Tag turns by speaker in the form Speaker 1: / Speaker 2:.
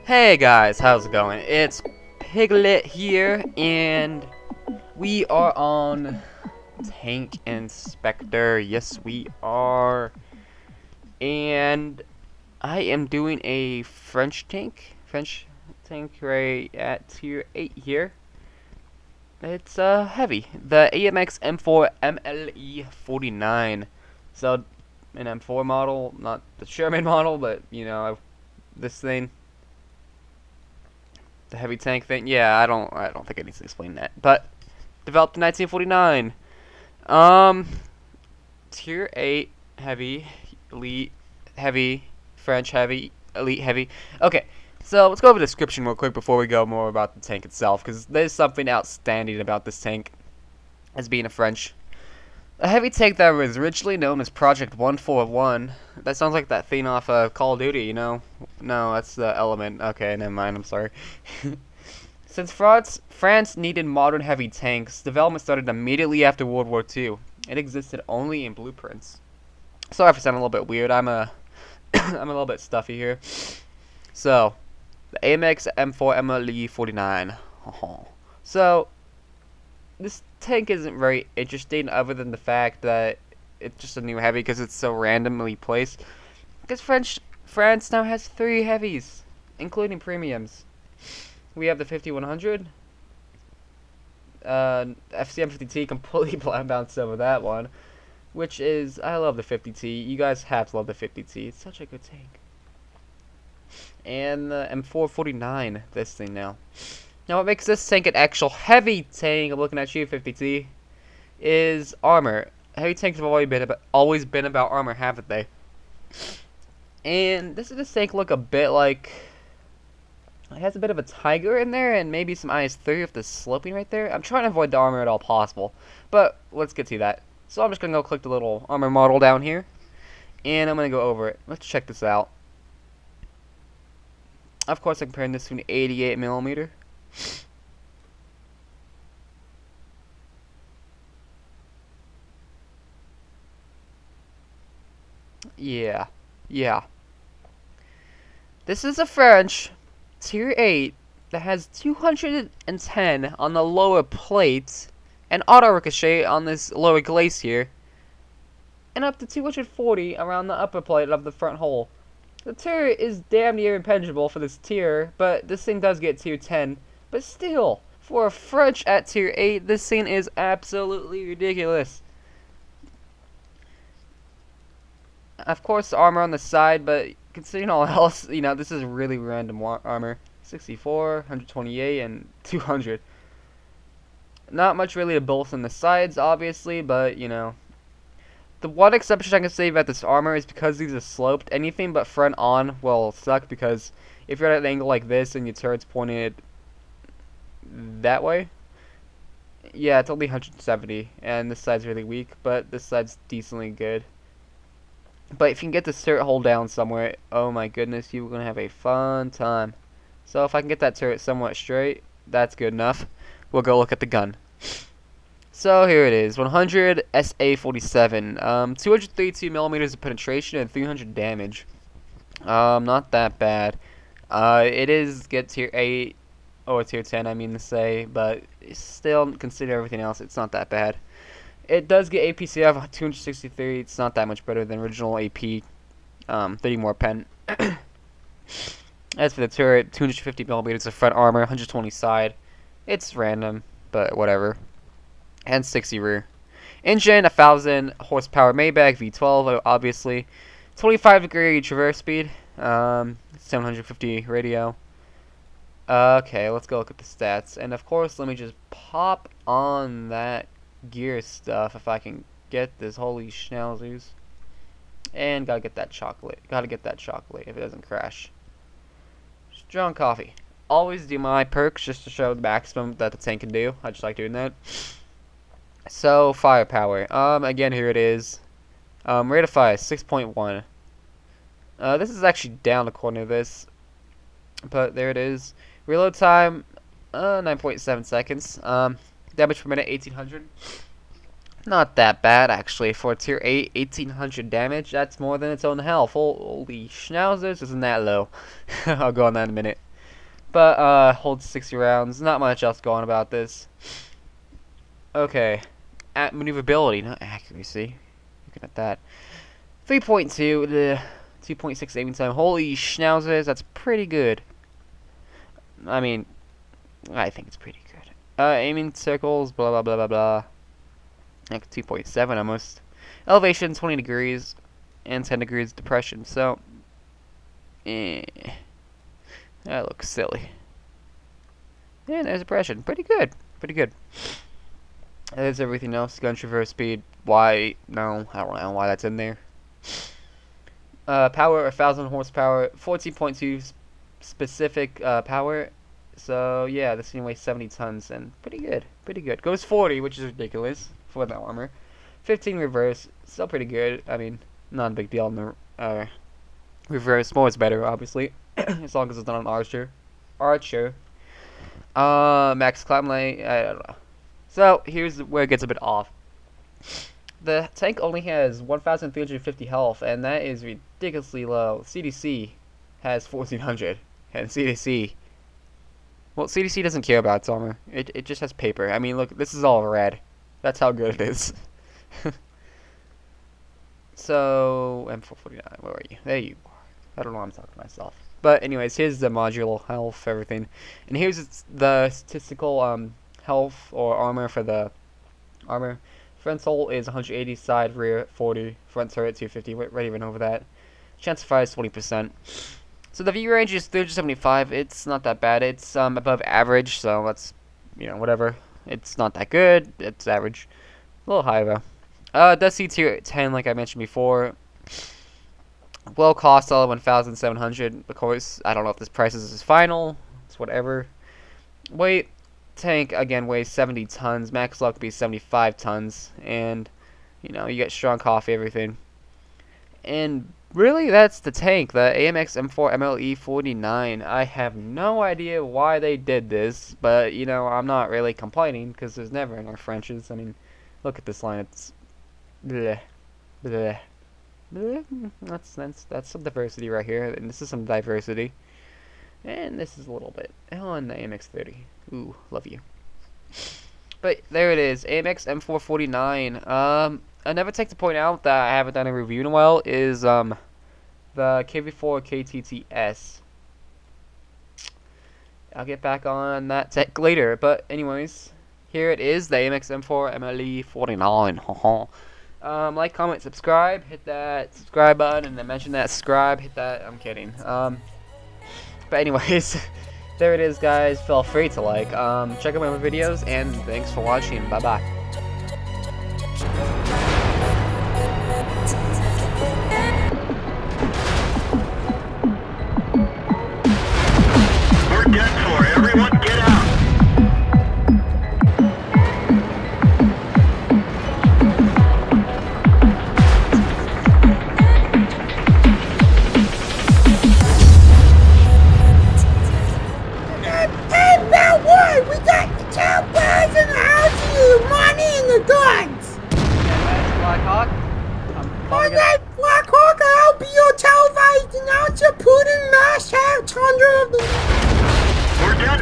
Speaker 1: Hey guys, how's it going? It's Piglet here, and we are on Tank Inspector. Yes, we are. And I am doing a French tank right at tier 8 here. It's heavy. The AMX M4 MLE49. So, an M4 model, not the Sherman model, but you know, this thing. The heavy tank thing, yeah, I don't think I need to explain that. But developed in 1949. Tier 8 heavy, elite heavy, French heavy, elite heavy. Okay, so let's go over the description real quick before we go more about the tank itself, because there's something outstanding about this tank as being a French. A heavy tank that was originally known as Project 141. That sounds like that thing off Call of Duty, you know? No, that's the Element. Okay, never mind, I'm sorry. Since France needed modern heavy tanks, development started immediately after World War II. It existed only in blueprints. Sorry if I sound a little bit weird, I'm a little bit stuffy here. So, the AMX M4 MLE49. So, this tank isn't very interesting other than the fact that it's just a new heavy because it's so randomly placed. Because France now has 3 heavies, including premiums. We have the 5100, FCM50T, completely bounced over that one, which is, I love the 50T. You guys have to love the 50T. It's such a good tank. And the M449, this thing now. Now, what makes this tank an actual heavy tank, I'm looking at you, 50T, is armor. Heavy tanks have always been about armor, haven't they? And this tank look a bit like, it has a bit of a tiger in there, and maybe some IS-3 with the sloping right there. I'm trying to avoid the armor at all possible, but let's get to that. So I'm just going to go click the little armor model down here, and I'm going to go over it. Let's check this out. Of course, I'm comparing this to an 88mm. Yeah. This is a French tier 8 that has 210 on the lower plate and auto ricochet on this lower glacier, and up to 240 around the upper plate of the front hull. The tier is damn near impenetrable for this tier, but this thing does get tier 10. But still, for a French at tier 8, this thing is absolutely ridiculous. Of course, armor on the side, but considering all else, you know, this is really random armor. 64, 128, and 200. Not much really to boast on the sides, obviously, but, you know. The one exception I can say about this armor is because these are sloped. Anything but front on will suck, because if you're at an angle like this and your turret's pointed that way, yeah, it's only 170, and this side's really weak, but this side's decently good. But if you can get this turret hole down somewhere, oh my goodness, you're going to have a fun time. So if I can get that turret somewhat straight, that's good enough. We'll go look at the gun. So here it is, 100 SA-47, 232mm of penetration and 300 damage. Not that bad. It is get tier 8, or tier 10 I mean to say, but still, consider everything else, it's not that bad. It does get APC of 263, it's not that much better than original AP, 30 more pen. As for the turret, 250mm of front armor, 120 side. It's random, but whatever. And 60 rear. Engine, 1000 horsepower Maybach V12, obviously. 25-degree traverse speed, 750 radio. Okay, let's go look at the stats. And of course, let me just pop on that gear stuff if I can get this. Holy schnauzers. And gotta get that chocolate. If it doesn't crash. Strong coffee. Always do my perks just to show the maximum that the tank can do. I just like doing that. So, firepower. Again, here it is. Rate of fire, 6.1. This is actually down according to this. But there it is. Reload time, 9.7 seconds. Damage per minute, 1800. Not that bad, actually. For tier 8, 1800 damage. That's more than its own health. Holy schnauzers, isn't that low? I'll go on that in a minute. but holds 60 rounds. Not much else going about this. Okay, at maneuverability, not accuracy. Looking at that, 3.2, the 2.6 aiming time. Holy schnauzers, that's pretty good. I mean, I think it's pretty good. Aiming circles, blah blah blah blah blah. Like 2.7 almost. Elevation 20 degrees and 10 degrees depression. So, that looks silly. Yeah, there's depression. Pretty good. Pretty good. There's everything else. Gun traverse speed. Why? No, I don't know why that's in there. Power 1,000 horsepower. 14.2 specific power. So yeah, this thing weighs 70 tons and pretty good. Pretty good. Goes 40, which is ridiculous for that armor. 15 reverse. Still pretty good. I mean, not a big deal in the reverse. More is better, obviously, as long as it's not an archer. Max climb lane. I don't know. So here's where it gets a bit off. The tank only has 1,350 health, and that is ridiculously low. CDC has 1,400, and CDC. Well, CDC doesn't care about its armor. It just has paper. I mean, look, this is all red. That's how good it is. So M449, where are you? There you are. I don't know why I'm talking to myself. But anyways, here's the modular health, everything, and here's the statistical health or armor for the armor. Frontal is 180, side rear 40, front turret 250. Right even over that. Chance of fire is 20%. So the view range is 375. It's not that bad. It's above average, so that's, you know, whatever. It's not that good. It's average. A little high though. It does see tier 10, like I mentioned before. Well, cost all 1,700. Of course, I don't know if this price is final. It's whatever. Weight, tank again weighs 70 tons. Max luck be 75 tons, and you know, you get strong coffee, everything. And really, that's the tank, the AMX M4 MLE 49. I have no idea why they did this, but you know, I'm not really complaining because there's never enough Frenches. I mean, look at this line. It's bleh, bleh, bleh. That's some diversity right here, and this is some diversity, and this is a little bit. Oh, and the AMX 30. Ooh, love you. But there it is, AMX M4 49. Another thing to point out that I haven't done a review in a while is the KV4 KTTS. I'll get back on that tech later, but anyways, here it is, the AMX M4 MLE 49. Like, comment, subscribe, hit that subscribe button, and then mention that subscribe, hit that. I'm kidding. But anyways, there it is, guys. Feel free to like, check out my other videos, and thanks for watching. Bye bye.
Speaker 2: We're done for. Everyone get out.
Speaker 3: Hey, about what? We got the cowboys in the house and the money and the guns.
Speaker 1: Black Hawk.
Speaker 3: On that Black Hawk, I'll be your televised announcer, Putin, mass hat, tundra of the...
Speaker 2: We're done.